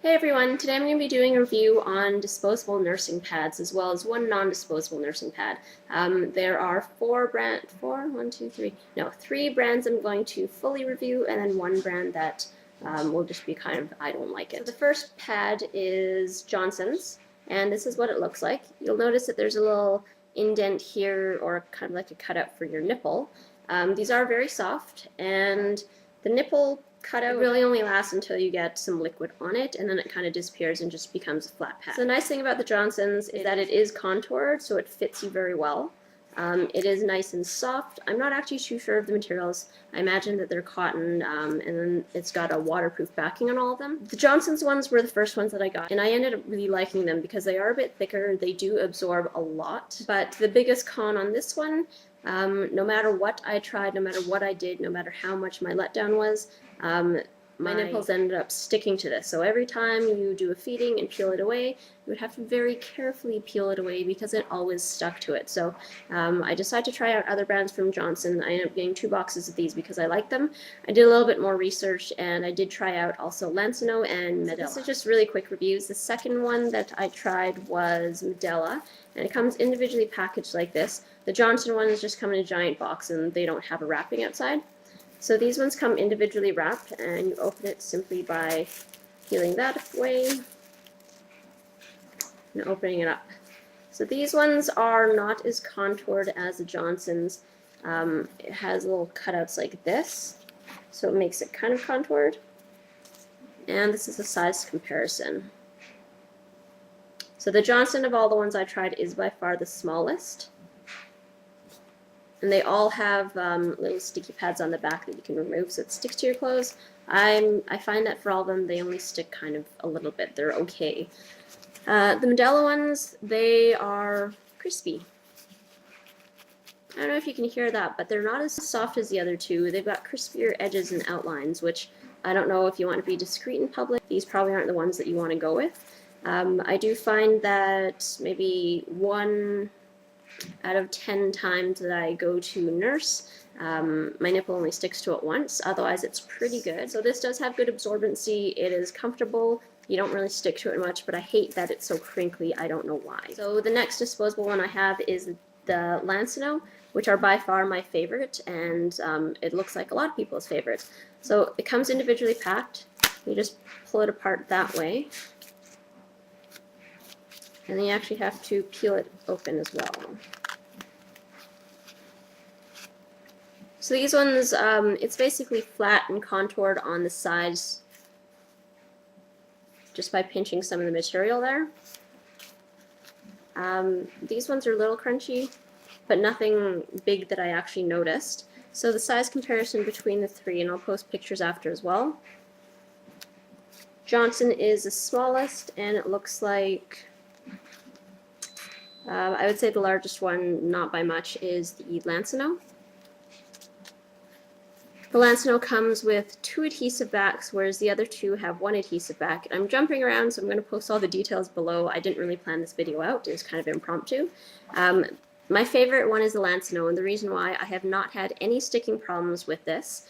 Hey everyone, today I'm going to be doing a review on disposable nursing pads as well as one non-disposable nursing pad. There are three brands I'm going to fully review and then one brand that will just be kind of, I don't like it. So the first pad is Johnson's, and this is what it looks like. You'll notice that there's a little indent here or kind of like a cutout for your nipple. These are very soft, and the nipple cutout really only lasts until you get some liquid on it, and then it kind of disappears and just becomes a flat pad. So the nice thing about the Johnson's is that it is contoured, so it fits you very well. It is nice and soft. I'm not actually too sure of the materials. I imagine that they're cotton, and then it's got a waterproof backing on all of them. The Johnson's ones were the first ones that I got, and I ended up really liking them because they are a bit thicker. They do absorb a lot, but the biggest con on this one, no matter what I tried, no matter what I did, no matter how much my letdown was, my nipples ended up sticking to this. So every time you do a feeding and peel it away, you would have to very carefully peel it away because it always stuck to it. So I decided to try out other brands from Johnson. I ended up getting 2 boxes of these because I like them. I did a little bit more research, and I did try out also Lansinoh and Medela. So this is just really quick reviews. The second one that I tried was Medela, and it comes individually packaged like this. The Johnson ones just come in a giant box and they don't have a wrapping outside. So these ones come individually wrapped, and you open it simply by peeling that away and opening it up. So these ones are not as contoured as the Johnson's. It has little cutouts like this, so it makes it kind of contoured. And this is a size comparison. So the Johnson of all the ones I tried is by far the smallest. And they all have little sticky pads on the back that you can remove so it sticks to your clothes. I find that for all of them, they only stick kind of a little bit. They're okay. The Medela ones, they are crispy. I don't know if you can hear that, but they're not as soft as the other two. They've got crispier edges and outlines, which I don't know if you want to be discreet in public. These probably aren't the ones that you want to go with. I do find that maybe 1 out of 10 times that I go to nurse, my nipple only sticks to it once. Otherwise, it's pretty good. So this does have good absorbency. It is comfortable. You don't really stick to it much, but I hate that it's so crinkly. I don't know why. So the next disposable one I have is the Lansinoh, which are by far my favorite, and it looks like a lot of people's favorites. So it comes individually packed. You just pull it apart that way. And then you actually have to peel it open as well. So these ones, it's basically flat and contoured on the sides just by pinching some of the material there. These ones are a little crunchy, but nothing big that I actually noticed. So the size comparison between the three, and I'll post pictures after as well. Johnson is the smallest, and it looks like I would say the largest one, not by much, is the Lansinoh. The Lansinoh comes with 2 adhesive backs, whereas the other 2 have 1 adhesive back. I'm jumping around, so I'm going to post all the details below. I didn't really plan this video out. It was kind of impromptu. My favorite one is the Lansinoh, and the reason why, I have not had any sticking problems with this.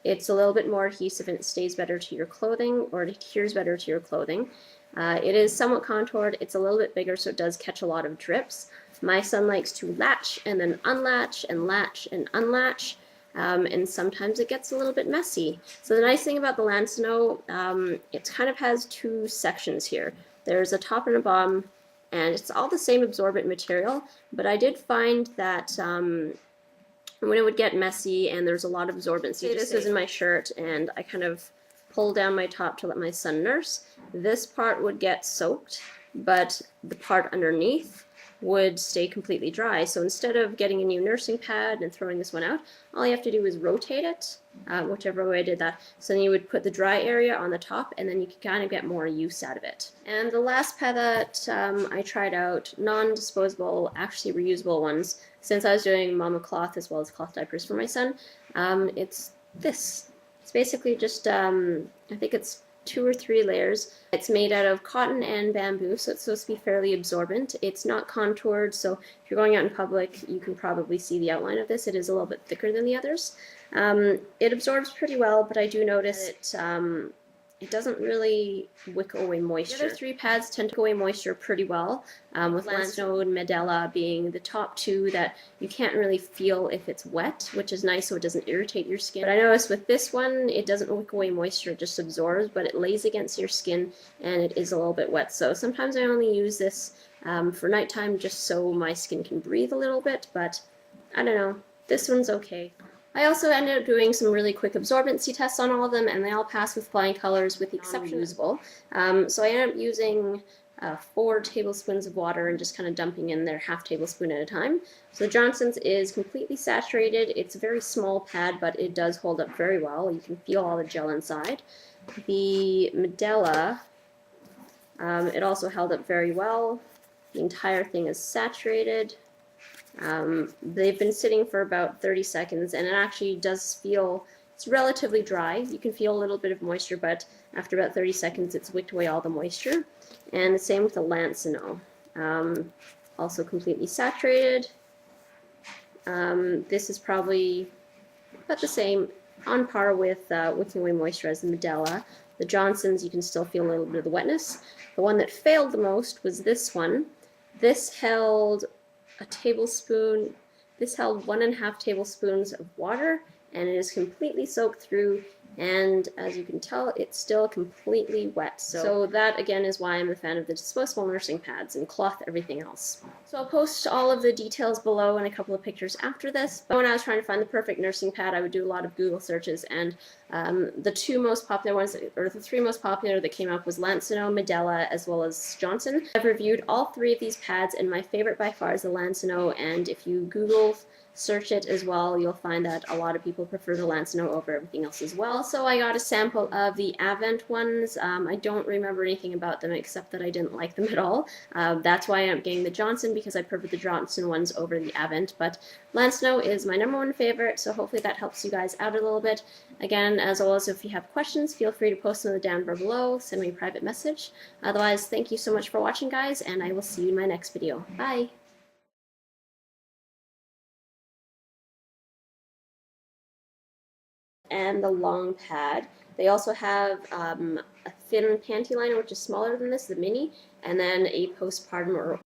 It's a little bit more adhesive and it stays better to your clothing, or it adheres better to your clothing. It is somewhat contoured. It's a little bit bigger, so it does catch a lot of drips. My son likes to latch and then unlatch and latch and unlatch, and sometimes it gets a little bit messy. So the nice thing about the Lansinoh, it kind of has 2 sections here. There's a top and a bottom, and it's all the same absorbent material, but I did find that when it would get messy and there's a lot of absorbency, this was in my shirt, and I kind of pull down my top to let my son nurse. This part would get soaked, but the part underneath would stay completely dry. So instead of getting a new nursing pad and throwing this one out, all you have to do is rotate it, whichever way I did that. So then you would put the dry area on the top, and then you can kind of get more use out of it. And the last pad that I tried out, non-disposable, actually reusable ones, since I was doing mama cloth as well as cloth diapers for my son, it's this. It's basically just, I think it's 2 or 3 layers. It's made out of cotton and bamboo, so it's supposed to be fairly absorbent. It's not contoured, so if you're going out in public, you can probably see the outline of this. It is a little bit thicker than the others. It absorbs pretty well, but I do notice it it doesn't really wick away moisture. The other three pads tend to wick away moisture pretty well, with Lansinoh and Medela being the top two that you can't really feel if it's wet, which is nice so it doesn't irritate your skin. But I noticed with this one, it doesn't wick away moisture, it just absorbs, but it lays against your skin and it is a little bit wet. So sometimes I only use this for nighttime just so my skin can breathe a little bit, but I don't know, this one's okay. I also ended up doing some really quick absorbency tests on all of them, and they all passed with flying colors with the exception of usable. So I ended up using 4 tablespoons of water and just kind of dumping in there half tablespoon at a time. So the Johnson's is completely saturated. It's a very small pad, but it does hold up very well. You can feel all the gel inside. The Medela, it also held up very well. The entire thing is saturated. They've been sitting for about 30 seconds, and it actually does feel, it's relatively dry. You can feel a little bit of moisture, but after about 30 seconds, it's wicked away all the moisture. And the same with the Lansinoh. Also completely saturated. This is probably about the same, on par with wicking away moisture as the Medela. The Johnson's, you can still feel a little bit of the wetness. The one that failed the most was this one. This held a tablespoon, this held 1.5 tablespoons of water, and it is completely soaked through, and as you can tell, it's still completely wet. So that again is why I'm a fan of the disposable nursing pads and cloth everything else. So I'll post all of the details below and a couple of pictures after this. But when I was trying to find the perfect nursing pad, I would do a lot of Google searches, and the 2 most popular ones, or the 3 most popular that came up was Lansinoh, Medela, as well as Johnson. I've reviewed all 3 of these pads, and my favorite by far is the Lansinoh, and if you Google search it as well, you'll find that a lot of people prefer the Lansinoh over everything else as well. So I got a sample of the Avent ones. I don't remember anything about them except that I didn't like them at all. That's why I'm getting the Johnson, because I prefer the Johnson ones over the Avent. But Lansinoh is my #1 favorite, so hopefully that helps you guys out a little bit. Again, as always, if you have questions, feel free to post them down below, send me a private message. Otherwise, thank you so much for watching, guys, and I will see you in my next video. Bye! And the long pad. They also have a thin panty liner, which is smaller than this, the mini, and then a postpartum or